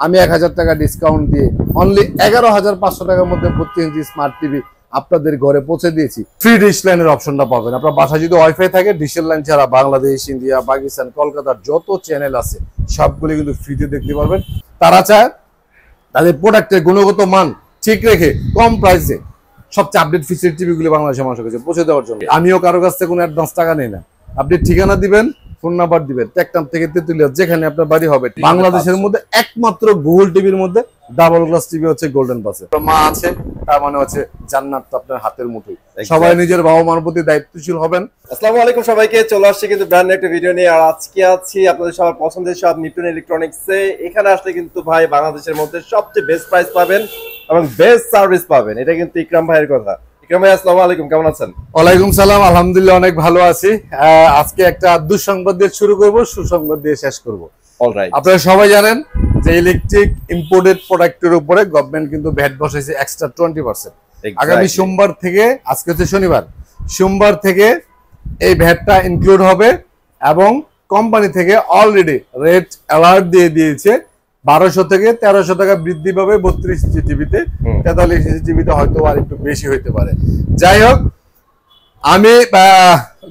আমি 1000 টাকা ডিসকাউন্ট দিয়ে অনলি 11,500 টাকার মধ্যে 32 ইঞ্চি স্মার্ট টিভি আপনাদের ঘরে পৌঁছে দিয়েছি। ফ্রি ডিশ লাইনের অপশনটা পাবেন। আপনার বাসায় যদি ওয়াইফাই থাকে, ডিশের লাইন ছাড়া বাংলাদেশ, ইন্ডিয়া, পাকিস্তান, কলকাতার যত চ্যানেল আছে সবগুলি কিন্তু ফ্রিতে দেখতে পারবেন। তারা চায় তাদের প্রোডাক্টের গুণগত মান ঠিক রেখে কম প্রাইসে সবচেয়ে আপডেট ফিচার টিভিগুলি বাংলাদেশের মানুষের কাছে পৌঁছে দেওয়ার জন্য। আমিও কারো কাছ থেকে কোনো অ্যাডভান্স টাকা নেই না। আপনি ঠিকানা দিবেন, ফোন নাম্বার দিবেন, টেকটাম থেকে তেতুলিয়া যেখানে আপনার বাড়ি হবে, বাংলাদেশের মধ্যে একমাত্র গুগল টিভির মধ্যে ডাবল গ্লাস টিভি হচ্ছে গোল্ডেন পাসে। মা আছে তার মানে হচ্ছে জান্নাত আপনার হাতের মুঠোয়। সবাই নিজের বাবা মার প্রতি দায়িত্বশীল হবেন। আসসালামু আলাইকুম সবাইকে, চলে আসছে কিন্তু ব্র্যান্ড একটা ভিডিও নিয়ে। আর আজকে আছি আপনাদের সবার পছন্দের সব নিপন ইলেকট্রনিক্সে। এখানে আসলে কিন্তু ভাই বাংলাদেশের মধ্যে সবচেয়ে বেস্ট প্রাইস পাবেন এবং বেস্ট সার্ভিস পাবেন। এটা কিন্তু ইকরাম ভাইয়ের কথা। ইকরাম ভাই আসসালামু আলাইকুম, কেমন আছেন? ওয়ালাইকুম সালাম, আলহামদুলিল্লাহ অনেক ভালো আছি। আজকে একটা দুঃসংবাদ দিয়ে শুরু করব, সুসংবাদ দিয়ে শেষ করব। অলরাইট, আপনারা সবাই জানেন যে ইলেকট্রিক ইম্পোর্টেড প্রোডাক্টের উপরে গভর্নমেন্ট কিন্তু ভ্যাট বসাইছে এক্সট্রা 20%। আগামী সোমবার থেকে, আজকে হচ্ছে শনিবার, সোমবার থেকে এই ভ্যাটটা ইনক্লুড হবে এবং কোম্পানি থেকে অলরেডি রেট অ্যালার্ট দিয়ে দিয়েছে 1200 থেকে 1300 টাকা বৃদ্ধি পাবে 32 ইঞ্চি টিভিতে, 43 ইঞ্চি টিভিতে হয়তো আর একটু বেশি হইতে পারে। যাই হোক, আমি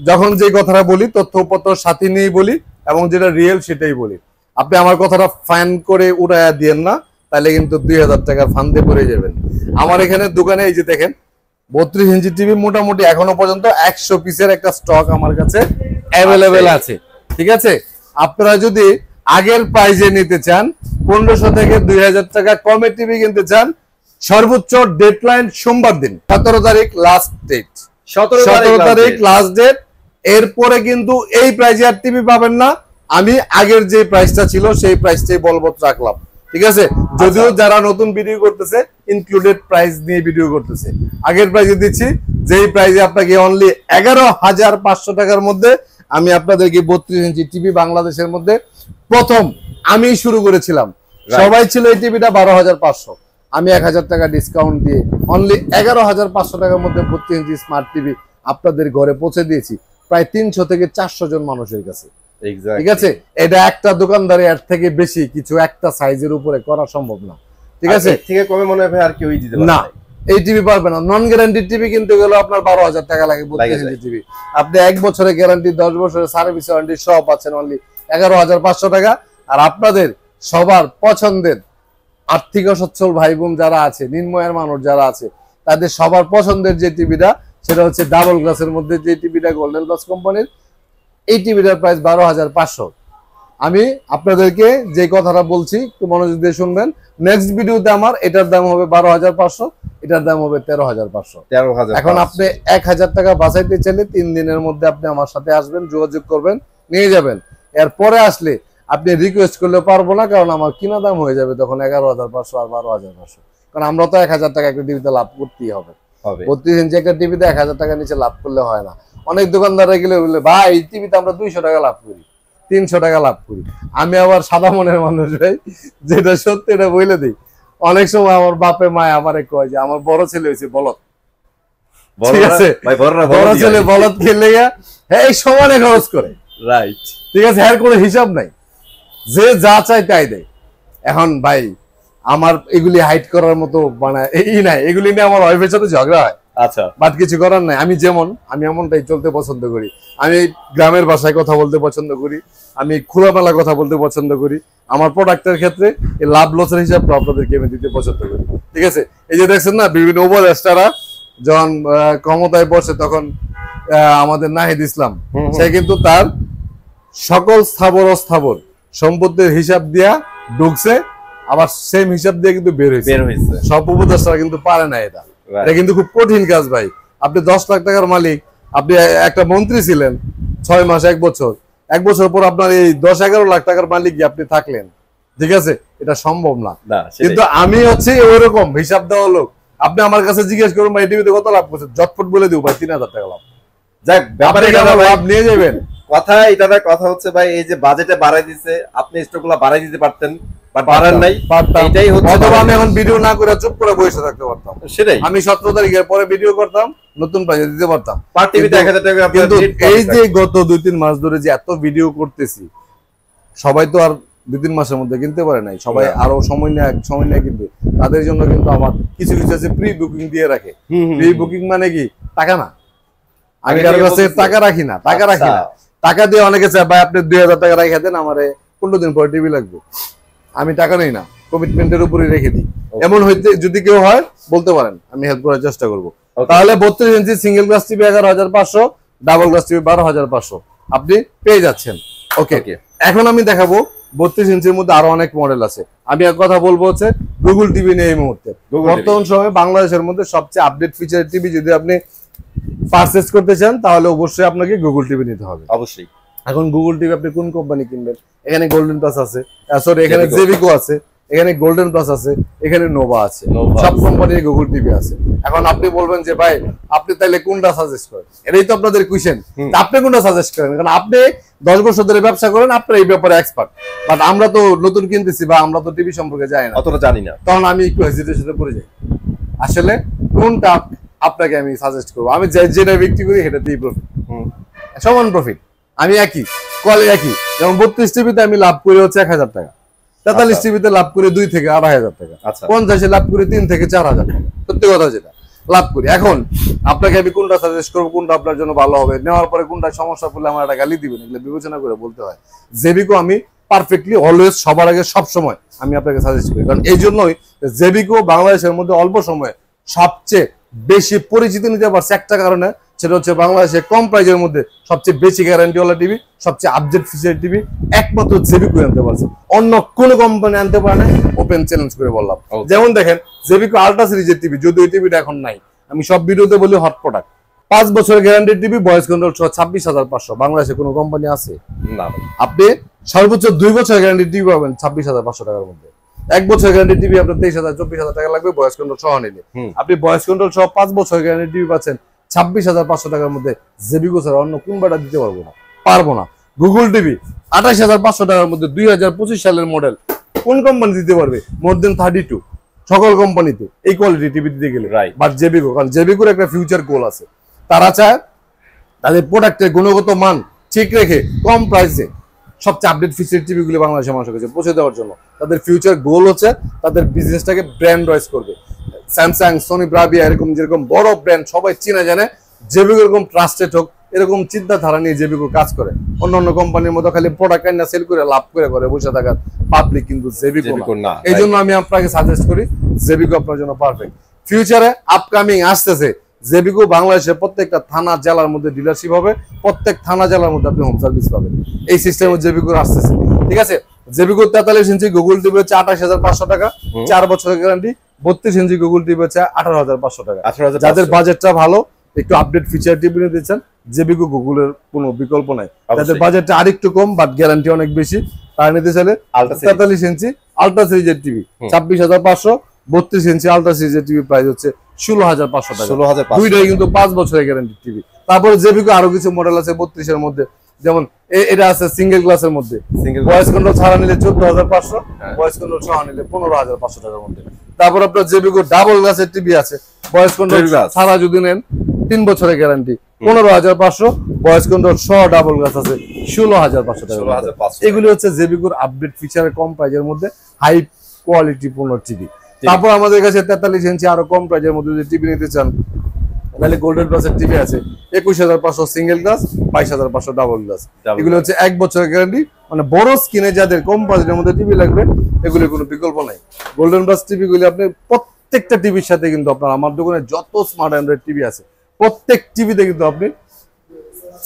যখন যে কথাটা বলি তথ্যপত্র সাথে নিয়েই বলি এবং যেটা রিয়েল সেটাই বলি। আপনি আমার কথাটা ফাইন করে উড়াইয়া দিয়েন না, তাহলে কিন্তু 2000 টাকার ফান্দে পড়ে যাবেন। আমার এখানে দোকানে এই যে দেখেন 32 ইঞ্চি টিভি মোটামুটি এখনো পর্যন্ত 100 পিসের একটা স্টক আমার কাছে অ্যাভেলেবেল আছে। ঠিক আছে, আপনারা যদি আগের প্রাইজে নিতে চান, 1500 থেকে 2000 টাকা কমে টিভি কিনতে চান, সর্বোচ্চ ডেডলাইন সোমবার দিন 17 তারিখ লাস্ট ডেট। 17 তারিখ লাস্ট ডেট। এরপরে কিন্তু এই প্রাইজে আর টিভি পাবেন না। আমি আগের যে প্রাইসটা ছিল সেই প্রাইসটাই বলবৎ রাখলাম। ঠিক আছে, যদিও যারা নতুন ভিডিও করতেছে ইনক্লুডেড প্রাইস নিয়ে ভিডিও করতেছে, আগের প্রাইসে দিচ্ছি যেই প্রাইসে আপনাকে অনলি 11,500 টাকার মধ্যে আমি আপনাদেরকে 32 ইঞ্চি টিভি বাংলাদেশের মধ্যে প্রথম আমি শুরু করেছিলাম। সবাই ছিল এই টিভিটা 12,500, আমি 1000 টাকা ডিসকাউন্ট দিয়ে অনলি 11,500 টাকার মধ্যে 32 ইঞ্চি স্মার্ট টিভি আপনাদের ঘরে পৌঁছে দিয়েছি প্রায় 300 থেকে 400 জন মানুষের কাছে। ঠিক আছে, এটা একটা দোকানদারে এর থেকে বেশি কিছু একটা সাইজের উপরে করা সম্ভব না। ঠিক আছে, থেকে কমে মনে হয় আর কেউই দিতে পারবে না, এই টিভি পারবে না। নন গ্যারান্টি টিভি কিনতে গেলে আপনার 12,000 টাকা লাগে 32 ইঞ্চি টিভি। আপনি 1 বছরের গ্যারান্টি, 10 বছরের সার্ভিস ওয়ারেন্টি সব পাচ্ছেন অনলি 11,500 টাকা। আর আপনাদের সবার পছন্দের আর্থিক অসচ্ছল ভাই বোন যারা আছে, নিম্নয়ের মানুষ যারা আছে, তাদের সবার পছন্দের যে টিভিটা সেটা হচ্ছে ডাবল গ্লাসের মধ্যে যে টিভিটা গোল্ডেন গ্লাস কোম্পানির। এই টিভিটার প্রাইস 12,500। আমি আপনাদেরকে যে কথাটা বলছি একটু মনোযোগ দিয়ে শুনবেন। নেক্সট ভিডিওতে আমার এটার দাম হবে 12,500, এটার দাম হবে 13,500। এখন আপনি 1000 টাকা বাঁচাইতে চাইলে 3 দিনের মধ্যে আপনি আমার সাথে আসবেন, যোগাযোগ করবেন, নিয়ে যাবেন। এরপরে আসলে আপনি রিকোয়েস্ট করলে পারবো না, কারণ আমার কিনা দাম হয়ে যাবে তখন 11,500 আর 12,500। কারণ আমরা তো 1000 টাকা একটা টিভিতে লাভ করতেই হবে। 32 ইঞ্চি একটা টিভিতে 1000 টাকা নিচে লাভ করলে হয় না। অনেক দোকানদাররা গেলে বললে ভাই এই টিভিতে আমরা 200 টাকা লাভ করি, 300 টাকা লাভ করি। আমি আবার সাদা মনের মানুষ ভাই, যেটা সত্যি এটা বলে দিই। অনেক সময় আমার বাপে মায় আমারে কয় যে আমার বড় ছেলে হয়েছে বলদ। ঠিক আছে, বড় ছেলে বলদ খেলে এই সমানে খরচ করে। রাইট, ঠিক আছে, এর কোনো হিসাব নাই, যে যা চাই তাই দেয়। এখন ভাই আমার এগুলি হাইট করার মতো মানে এই নাই, এগুলি নিয়ে আমার ওয়াইফের সাথে ঝগড়া হয়। আচ্ছা, বাট কিছু করার নাই। আমি যেমন আমি এমনটাই চলতে পছন্দ করি। আমি গ্রামের ভাষায় কথা বলতে পছন্দ করি, আমি খোলামেলা কথা বলতে পছন্দ করি। আমার প্রোডাক্টের ক্ষেত্রে এই লাভ লসের হিসাবটা আপনাদেরকে আমি দিতে পছন্দ করি। ঠিক আছে, এই যে দেখছেন না বিভিন্ন উপদেষ্টারা যখন ক্ষমতায় বসে তখন আমাদের নাহিদ ইসলাম, সে কিন্তু তার সকল স্থাবর অস্থাবর সম্পত্তির হিসাব দিয়া ঢুকছে, আবার সেম হিসাব দিয়ে কিন্তু বের হয়েছে। সব উপদেষ্টারা কিন্তু পারে না এটা। এটা কিন্তু খুব কঠিন কাজ ভাই। আপনি 10 লাখ টাকার মালিক, আপনি একটা মন্ত্রী ছিলেন 6 মাস 1 বছর, 1 বছর পর আপনার এই 10-11 লাখ টাকার মালিক আপনি থাকলেন। ঠিক আছে, এটা সম্ভব না। কিন্তু আমি হচ্ছে ওইরকম হিসাব দেওয়া লোক। আপনি আমার কাছে জিজ্ঞেস করুন ভাই টিভিতে কত লাভ করছে, ঝটপট বলে দিব ভাই 3000 টাকা লাভ। যাক, ব্যাপারে লাভ নিয়ে যাবেন। কথা এটা না, কথা হচ্ছে ভাই এই যে বাজেটে বাড়াই দিছে, আপনি স্টকগুলো বাড়াই দিতে পারতেন, পারেন নাই। এটাই হচ্ছে, অথবা আমি এখন ভিডিও না করে চুপ করে বসে থাকতে পারতাম। সেটাই, আমি 17 তারিখের পরে ভিডিও করতাম, নতুন প্রাইসে দিতে পারতাম। পার টিভিতে 1000 টাকা। কিন্তু এই যে গত 2-3 মাস ধরে যে এত ভিডিও করতেছি, সবাই তো আর 2-3 মাসের মধ্যে কিনতে পারে নাই, সবাই আরো সময় নেয় কিনবে, তাদের জন্য কিন্তু আমার কিছু কিছু আছে প্রি বুকিং দিয়ে রাখে। প্রি বুকিং মানে কি? টাকা না, আমি কারো কাছে টাকা রাখি না, টাকা দিয়ে অনেকে চায় ভাই আপনি 2000 টাকা রাখা দেন, আমার 15 দিন পরে টিভি লাগবে, আমি টাকা নেই না, কমিটমেন্টের উপরে রেখে দিই। এমন হইতে যদি কেউ হয় বলতে পারেন, আমি হেল্প করার চেষ্টা করবো। তাহলে 32 ইঞ্চি single glass TV 11,500, double glass TV 12,500 আপনি পেয়ে যাচ্ছেন। ওকে, এখন আমি দেখাবো 32 ইঞ্চির মধ্যে আরো অনেক মডেল আছে। আমি এক কথা বলবো হচ্ছে গুগল টিভি নিয়ে এই মুহূর্তে বর্তমান সময়ে বাংলাদেশের মধ্যে সবচেয়ে আপডেট ফিচারের টিভি যদি আপনি পারচেজ করতে চান তাহলে অবশ্যই আপনাকে গুগল টিভি নিতে হবে। অবশ্যই। এখন গুগল টিভি আপনি কোন কোম্পানি কিনবেন? এখানে গোল্ডেন প্লাস আছে, সরি এখানে জেবিকো আছে, এখানে গোল্ডেন প্লাস আছে, এখানে নোভা আছে, সব কোম্পানির গুগল টিভি আছে। এখন আপনি বলবেন যে ভাই আপনি তাইলে কোনটা সাজেস্ট করেন, এটাই তো আপনাদের কোয়েশ্চেন, আপনি কোনটা সাজেস্ট করেন? কারণ আপনি 10 বছর ধরে ব্যবসা করেন, আপনি এই ব্যাপারে এক্সপার্ট, বাট আমরা তো নতুন কিনতেছি বা আমরা তো টিভি সম্পর্কে জানি না, অতটা জানি না, তখন আমি একটু হেজিটেশনে পড়ে যাই। আসলে কোনটা আপনাকে আমি সাজেস্ট করবো? আমি যেটা বিক্রি করি সেটাতেই প্রফিট, সমান প্রফিট, আমি একই কলে একই। যেমন 32 টিভিতে আমি লাভ করি হচ্ছে 1000 টাকা, 43 টিভিতে লাভ করি 2 থেকে 2,500 টাকা, 50 লাভ করি 3 থেকে 4,000 টাকা, সত্যি কথা যেটা লাভ করি। এখন আপনাকে আমি কোনটা সাজেস্ট করবো, কোনটা আপনার জন্য ভালো হবে, নেওয়ার পরে কোনটা সমস্যা পড়লে আমার একটা গালি দিবেন, এগুলো বিবেচনা করে বলতে হয়। জেবিকো আমি পারফেক্টলি অলওয়েজ সবার আগে সব সময় আমি আপনাকে সাজেস্ট করি, কারণ এই জন্যই জেবিকো বাংলাদেশের মধ্যে অল্প সময়ে সবচেয়ে বেশি পরিচিতি নিতে পারছে একটা কারণে, সেটা হচ্ছে বাংলাদেশে কম প্রাইজের মধ্যে সবচেয়ে বেশি গ্যারান্টিওয়ালা টিভি, সবচেয়ে আপডেট ফিচার টিভি একমাত্র জেবিকো আনতে পারছে, অন্য কোন কোম্পানি আনতে পারে না। ওপেন চ্যালেঞ্জ করে বললাম। যেমন দেখেন জেবিকো আল্ট্রা সিরিজের টিভি, যদিও এই টিভিটা এখন নাই, আমি সব ভিডিওতে বলি হট প্রোডাক্ট, 5 বছরের গ্যারান্টি টিভি, ভয়েস কন্ট্রোল সহ 26,500। বাংলাদেশে কোনো কোম্পানি আছে না? আপনি সর্বোচ্চ 2 বছরের গ্যারান্টি টিভি পাবেন 26,500 টাকার মধ্যে। 1 বছরের গ্যারান্টি টিভি আপনার 23,000 24,000 টাকা লাগবে ভয়েস কন্ট্রোল সহ নিলে। আপনি ভয়েস কন্ট্রোল সহ 5 বছরের গ্যারান্টি টিভি পাচ্ছেন 26,500 টাকার মধ্যে। জেবিকো ছাড়া অন্য কোন বাটা দিতে পারবো না। গুগল টিভি 28,500 টাকার মধ্যে 2025 সালের মডেল কোন কোম্পানি দিতে পারবে? মোর দেন 32 সকল কোম্পানিতে এই কোয়ালিটি টিভি দিতে গেলে, বাট জেবিকো, কারণ জেবিকোর একটা ফিউচার গোল আছে, তারা চায় তাদের প্রোডাক্টের গুণগত মান ঠিক রেখে কম প্রাইসে সবচেয়ে আপডেট ফিচার টিভিগুলো বাংলাদেশের মানুষের কাছে পৌঁছে দেওয়ার জন্য তাদের ফিউচার গোল হচ্ছে তাদের বিজনেসটাকে ব্র্যান্ড ওয়াইজ করবে। স্যামসাং, সোনি, ব্রাভিয়া এরকম যেরকম বড় ব্র্যান্ড সবাই চিনা জানে, জেবিকো এরকম ট্রাস্টেড হোক এরকম চিন্তাধারা নিয়ে জেবিকো কাজ করে। অন্যান্য কোম্পানির মতো খালি প্রোডাক্ট না সেল করে লাভ করে বসে থাকার পাবলিক কিন্তু জেবিকো না। এই জন্য আমি আপনাকে সাজেস্ট করি জেবিকো আপনার জন্য পারফেক্ট। ফিউচারে আপকামিং আসতেছে জেবিকো বাংলাদেশের প্রত্যেকটা থানা জেলার মধ্যে ডিলারশিপ হবে, প্রত্যেক থানা জেলার মধ্যে আপনি হোম সার্ভিস পাবেন, এই সিস্টেমে জেবিকো আসতেছে। ঠিক আছে, জেবিকো 43 ইঞ্চি গুগল টিভি হচ্ছে 28,500 টাকা, 4 বছরের গ্যারান্টি। 32 ইঞ্চি গুগল টিভি হচ্ছে 18,500 টাকা। যাদের বাজেটটা ভালো, একটু আপডেট ফিচার টিভি নিতে চান, জেবিকো গুগলের কোনো বিকল্প নাই। যাদের বাজেটটা আরেকটু কম বাট গ্যারান্টি অনেক বেশি, তারা নিতে চাইলে 43 ইঞ্চি আল্ট্রা সিরিজের টিভি 26,500, 32 ইঞ্চি আল্ট্রা সিরিজের টিভি প্রাইস হচ্ছে 16,500 টাকা। দুইটাই কিন্তু 5 বছরের গ্যারান্টি টিভি। তারপরে জেবিকো আরো কিছু মডেল আছে 32 এর মধ্যে, যেমন এটা আছে সিঙ্গেল গ্লাসের মধ্যে, ভয়েস কন্ট্রোল ছাড়া নিলে 14,500, ভয়েস কন্ট্রোল সহ নিলে 15,500 টাকার মধ্যে। তারপর আপনার জেবিকো ডাবল গ্লাসের টিভি আছে, ভয়েস কন্ট্রোল ছাড়া যদি নেন 3 বছরের গ্যারান্টি 15,500, ভয়েস কন্ট্রোল সহ ডাবল গ্লাস আছে 16,500 টাকা। এগুলি হচ্ছে জেবিকোর আপডেট ফিচারের কম প্রাইজের মধ্যে হাই কোয়ালিটি পূর্ণ টিভি। তারপর আমাদের কাছে 43 ইঞ্চি আরো কম প্রাইজের মধ্যে যদি টিভি নিতে চান তাহলে গোল্ডেন প্লাসের টিভি আছে 21,500 সিঙ্গেল গ্লাস, 22,500 ডাবল গ্লাস। এগুলো হচ্ছে 1 বছরের গ্যারান্টি, মানে বড় স্ক্রিনে যাদের কম বাজেটের মধ্যে টিভি লাগবে এগুলোর কোনো বিকল্প নাই। গোল্ডেন প্লাস টিভিগুলি আপনি প্রত্যেকটা টিভির সাথে কিন্তু আপনার আমার দোকানে যত স্মার্ট অ্যান্ড্রয়েড টিভি আছে প্রত্যেক টিভিতে কিন্তু আপনি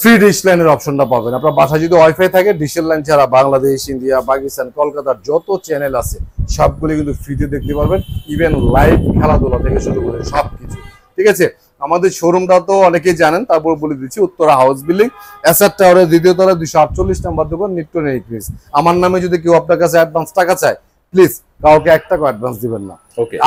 ফ্রি ডিশ লাইনের অপশনটা পাবেন। আপনার বাসায় যদি ওয়াইফাই থাকে ডিশের লাইন ছাড়া বাংলাদেশ, ইন্ডিয়া, পাকিস্তান, কলকাতার যত চ্যানেল আছে সবগুলি কিন্তু ফ্রিতে দেখতে পারবেন, ইভেন লাইভ খেলাধুলা থেকে শুরু করে সবকিছু। ঠিক আছে, আমাদের শোরুমটা তো অনেকেই জানেন, তারপর বলে দিচ্ছি উত্তরা হাউস বিল্ডিং, এসআর টাওয়ারের 2য় তলায় 248 নাম্বার দোকান, নিট্টন এগ্রিস। আমার নামে যদি কেউ আপনার কাছে অ্যাডভান্স টাকা চায় প্লিজ কাউকে 1 টাকা অ্যাডভান্স দিবেন না,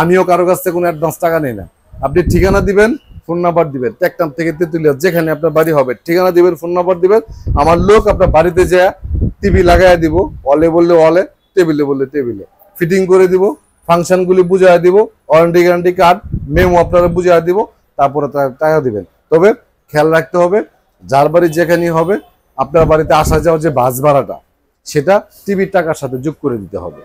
আমিও কারো কাছ থেকে কোনো অ্যাডভান্স টাকা নেই না। আপনি ঠিকানা দিবেন, ফোন নাম্বার দিবেন, টেকটাম থেকে তেতুলিয়া যেখানে আপনার বাড়ি হবে ঠিকানা দিবেন, ফোন নাম্বার দিবেন, আমার লোক আপনার বাড়িতে যায় টিভি লাগাইয়া দিব, অলে বললে অলে, টেবিলে বললে টেবিলে ফিটিং করে দিব, ফাংশনগুলি বুঝাইয়া দিব, ওয়ারেন্টি গ্যারান্টি কার্ড মেমো আপনারা বুঝাইয়া দিব, তারপরে টাকা দিবেন। তবে খেয়াল রাখতে হবে যার বাড়ি যেখানেই হবে আপনার বাড়িতে আসা যাওয়ার যে বাস ভাড়াটা সেটা টিভির টাকার সাথে যোগ করে দিতে হবে,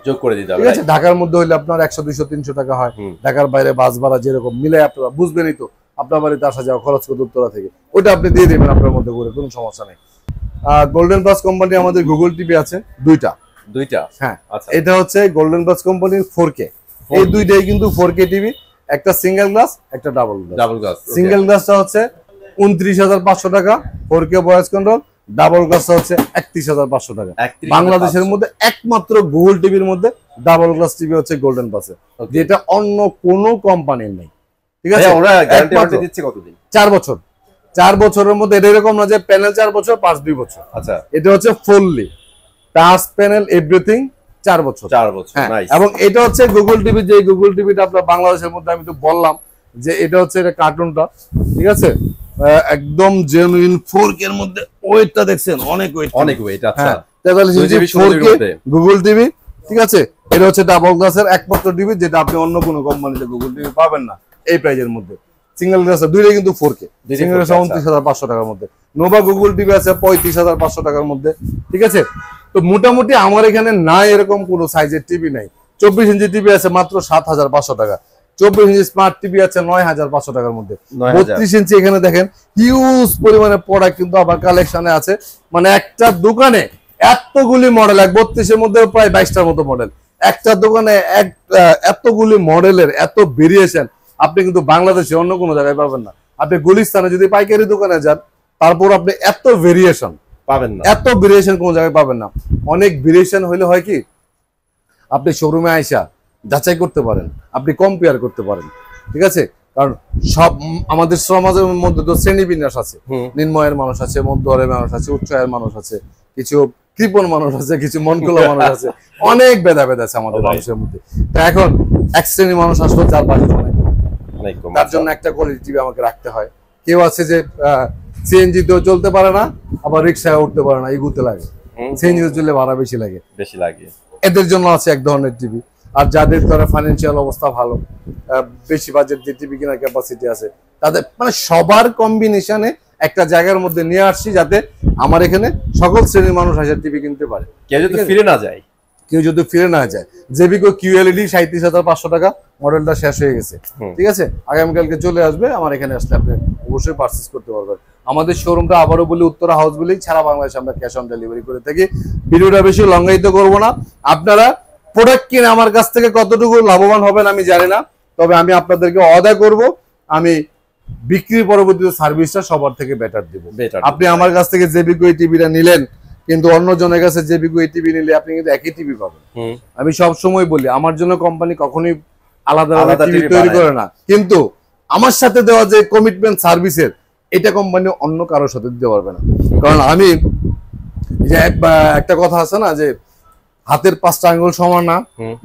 ঠিক আছে। ঢাকার মধ্যে হইলে আপনার 100 200 300 টাকা হয়, ঢাকার বাইরে বাস ভাড়া যেরকম মিলে আপনারা বুঝবেনই তো, আপনার বাড়িতে আসা যাওয়া খরচ করতে উত্তরা থেকে, ওইটা আপনি দিয়ে দেবেন আপনার মধ্যে করে, কোনো সমস্যা নেই। গোল্ডেন প্লাস কোম্পানি আমাদের গুগল টিভি আছে দুইটা, হ্যাঁ। এটা হচ্ছে গোল্ডেন প্লাস কোম্পানির 4K, এই দুইটাই কিন্তু 4K টিভি, একটা সিঙ্গেল গ্লাস একটা ডাবল গ্লাস। সিঙ্গেল গ্লাসটা হচ্ছে 29,500 টাকা 4K ভয়েস কন্ট্রোল, ডাবল গ্লাসটা হচ্ছে 31,500 টাকা। বাংলাদেশের মধ্যে একমাত্র গুগল টিভির মধ্যে ডাবল গ্লাস টিভি হচ্ছে গোল্ডেন প্লাসে, যেটা অন্য কোনো কোম্পানির নেই, ঠিক আছে। ওরা গ্যারান্টি ওয়ারেন্টি দিচ্ছে কতদিন? 4 বছর। 4 বছরের মধ্যে এটা এরকম না যে প্যানেল 4 বছর পাঁচ 2 বছর, আচ্ছা। এটা হচ্ছে ফুললি টাচ প্যানেল এভরিথিং 4 বছর। নাইস। এবং এটা হচ্ছে গুগল টিভি, যে গুগল টিভিটা আপনার বাংলাদেশের মধ্যে আমি তো বললাম যে এটা হচ্ছে এটা কার্টুনটা, ঠিক আছে, একদম জেনুইন 4K এর মধ্যে। ওয়েটটা দেখছেন, অনেক ওয়েট, আচ্ছা। 4K গুগল টিভি, ঠিক আছে। এটা হচ্ছে ডাবল গ্লাসের একমাত্র টিভি, যেটা আপনি অন্য কোনো কোম্পানিতে গুগল টিভি পাবেন না এই প্রাইজের মধ্যে। সিঙ্গেল গ্লাস দুইটাই কিন্তু 4K, সিঙ্গেল গ্লাস 29,500 টাকার মধ্যে। নোভা গুগল টিভি আছে 35,500 টাকার মধ্যে, ঠিক আছে। তো মোটামুটি আমার এখানে নাই এরকম কোনো সাইজের টিভি নাই। 24 ইঞ্চি টিভি আছে মাত্র 7,500 টাকা, 24 ইঞ্চি স্মার্ট টিভি আছে 9,500 টাকার মধ্যে। 32 ইঞ্চি এখানে দেখেন হিউজ পরিমাণে প্রোডাক্ট কিন্তু আবার কালেকশনে আছে, মানে একটা দোকানে এতগুলি মডেল, 32 এর মধ্যে প্রায় 22টার মতো মডেল, একটা দোকানে এতগুলি মডেলের এত ভেরিয়েশন আপনি কিন্তু বাংলাদেশে অন্য কোনো জায়গায় পাবেন না। আপনি গুলিস্তানে যদি পাইকারি দোকানে যান, তারপর আপনি এত ভেরিয়েশন পাবেন না, এত ভেরিয়েশন কোনো জায়গায় পাবেন না। অনেক ভেরিয়েশন হইলে হয় কি, আপনি শোরুমে আইসা যাচাই করতে পারেন, আপনি কম্পেয়ার করতে পারেন, ঠিক আছে। কারণ সব আমাদের সমাজের মধ্যে তো শ্রেণী বিন্যাস আছে, নিম্নয়ের মানুষ আছে, মধ্যয়ের মানুষ আছে, উচ্চ আয়ের মানুষ আছে, কিছু কৃপণ মানুষ আছে, কিছু মনকুলা মানুষ আছে, অনেক ভেদাভেদ আছে আমাদের মানুষের মধ্যে। তো এখন এক শ্রেণীর মানুষ আসলে যার বাজেট অনেক, তার জন্য একটা কোয়ালিটি টিভি আমাকে রাখতে হয়। কেউ আছে যে সিএনজি তেও চলতে পারে না, আবার রিক্সায় উঠতে পারে না, এগুতে লাগে, সিএনজি চললে ভাড়া বেশি লাগে, এদের জন্য আছে এক ধরনের টিভি। আর যাদের ধরে ফাইন্যান্সিয়াল অবস্থা ভালো, বেশি বাজেট যে টিভি কেনার ক্যাপাসিটি আছে, তাদের মানে সবার কম্বিনেশনে একটা জায়গার মধ্যে নিয়ে আসছি, যাতে আমার এখানে সকল শ্রেণীর মানুষ আসে টিভি কিনতে পারে, কেউ যদি ফিরে না যায়। জেবিকো কিউএলইডি 37,500 টাকা, মডেলটা শেষ হয়ে গেছে, ঠিক আছে। আগামীকালকে চলে আসবে, আমার এখানে আসলে আপনি অবশ্যই পারচেজ করতে পারবেন। আমাদের শোরুমটা আবারও বলি উত্তরা হাউস বলেই, সারা বাংলাদেশে আমরা ক্যাশ অন ডেলিভারি করে থাকি। ভিডিওটা বেশি লঙ্ঘায়িত করবো না। আপনারা প্রোডাক্ট কিনে আমার কাছ থেকে কতটুকু লাভবান হবেন আমি জানি না, তবে আমি আপনাদেরকে ওয়াদা করব আমি বিক্রির পরবর্তীতে সার্ভিসটা সবার থেকে বেটার দেব। আপনি আমার কাছ থেকে জেবিকো এই টিভিটা নিলেন, কিন্তু অন্য জনের কাছে জেবিকো এই টিভি নিলে আপনি কিন্তু একই টিভি পাবেন। আমি সব সময় বলি, আমার জন্য কোম্পানি কখনোই আলাদা আলাদা টিভি তৈরি করে না, কিন্তু আমার সাথে দেওয়া যে কমিটমেন্ট সার্ভিসের, এটা কোম্পানি অন্য কারোর সাথে দিতে পারবে না। কারণ আমি যে একটা কথা আছে না যে হাতের 5টা আঙ্গুল সমান না,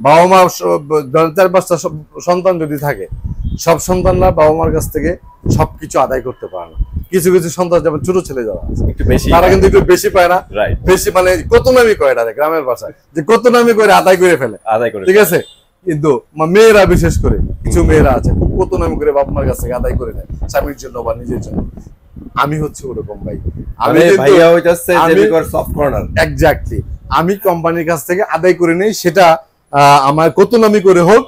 বাবা মা 4-5টা সন্তান যদি থাকে, সব সন্তানরা বাবা মার কাছ থেকে সবকিছু আদায় করতে পারে না। কিছু কিছু সন্তান যেমন ছোট ছেলে যারা আছে তারা কিন্তু একটু বেশি পায় না, বেশি মানে কত নামি করে গ্রামের ভাষায় যে কত নামি করে আদায় করে ফেলে, ঠিক আছে। কিন্তু মেয়েরা বিশেষ করে কিছু মেয়েরা আছে খুব কত নামি করে বাবা মার কাছ থেকে আদায় করে নেয় স্বামীর জন্য বা নিজের জন্য। আমি হচ্ছে ওরকম ভাই, আমি এক্স্যাক্টলি আমি কোম্পানির কাছ থেকে আদায় করে নেই, সেটা আমার কত নামি করে হোক,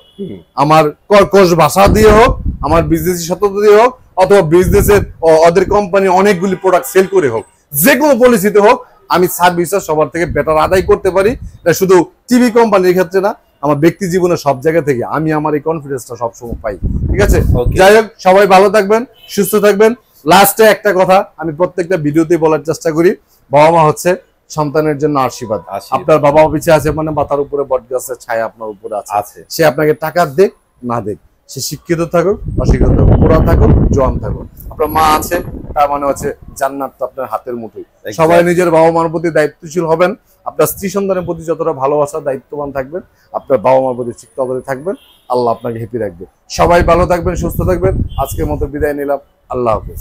আমার কর্কশ ভাষা দিয়ে হোক, আমার বিজনেস সততা দিয়ে হোক, অথবা বিজনেসের ওদের কোম্পানি অনেকগুলি প্রোডাক্ট সেল করে হোক, যে কোনো পলিসিতে হোক, আমি সার্ভিসটা সবার থেকে বেটার আদায় করতে পারি। এটা শুধু টিভি কোম্পানির ক্ষেত্রে না, আমার ব্যক্তি জীবনে সব জায়গা থেকে আমি আমার এই কনফিডেন্সটা সবসময় পাই, ঠিক আছে। যাই হোক, সবাই ভালো থাকবেন, সুস্থ থাকবেন। লাস্টে একটা কথা আমি প্রত্যেকটা ভিডিওতে বলার চেষ্টা করি, বাবা মা হচ্ছে সন্তানের জন্য আশীর্বাদ। আপনার বাবা অফিসে আছে মানে মাথার উপরে বট গাছের ছায়া আপনার উপরে আছে। সে আপনাকে টাকা দেখ না দেখ, সে শিক্ষিত থাকুক অশিক্ষিত থাকুক, বুড়া থাকুক জোয়ান থাকুক, আপনার মা আছে তার মানে হচ্ছে জান্নাত তো আপনার হাতের মুঠোয়। সবাই নিজের বাবা মার প্রতি দায়িত্বশীল হবেন, আপনার স্ত্রী সন্তানের প্রতি যতটা ভালোবাসা দায়িত্ববান থাকবেন, আপনার বাবা মার প্রতি শিক্ষিত থাকবেন, আল্লাহ আপনাকে হ্যাপি রাখবে। সবাই ভালো থাকবেন, সুস্থ থাকবেন। আজকের মতো বিদায় নিলাম, আল্লাহ হাফেজ।